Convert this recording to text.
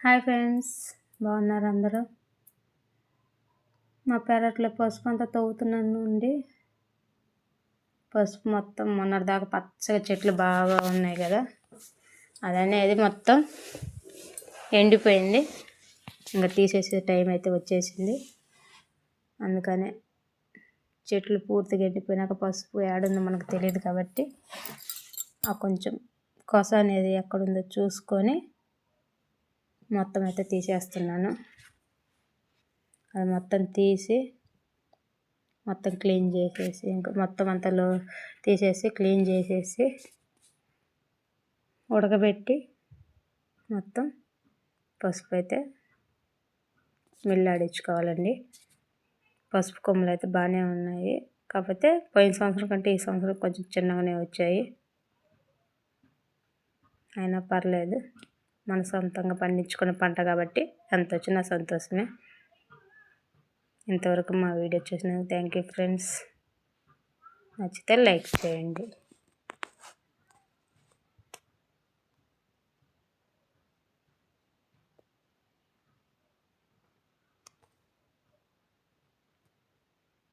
Hi friends, బాగున్నారు అందరూ? మా పెరట్లో పసుపు అంతా తవ్వుతున్నానండి. పసుపు మొత్తం మొన్నటిదాకా పచ్చగా చెట్లు బాగా ఉన్నాయి కదా, అదనేది మొత్తం ఎండిపోయింది. ఇంకా తీసేసే టైం అయితే వచ్చేసింది. అందుకనే చెట్లు పూర్తిగా ఎండిపోయినాక పసుపు ఏడుందో మనకు తెలియదు కాబట్టి ఆ కొంచెం కొస అనేది ఎక్కడుందో చూసుకొని మొత్తం అయితే తీసేస్తున్నాను. అది మొత్తం తీసి మొత్తం క్లీన్ చేసేసి ఇంకా మొత్తం అంతలో తీసేసి క్లీన్ చేసేసి ఉడకబెట్టి మొత్తం పసుపు అయితే మిల్లాడించుకోవాలండి. పసుపు కొమ్ములు అయితే బాగానే ఉన్నాయి, కాకపోతే పోయిన సంవత్సరం కంటే ఈ సంవత్సరం కొంచెం చిన్నగానే వచ్చాయి. అయినా పర్లేదు, మన సొంతంగా పండించుకున్న పంట కాబట్టి ఎంత వచ్చినా సంతోషమే. ఇంతవరకు మా వీడియో చూసినందుకు థ్యాంక్ యూ ఫ్రెండ్స్. నచ్చితే లైక్ చేయండి.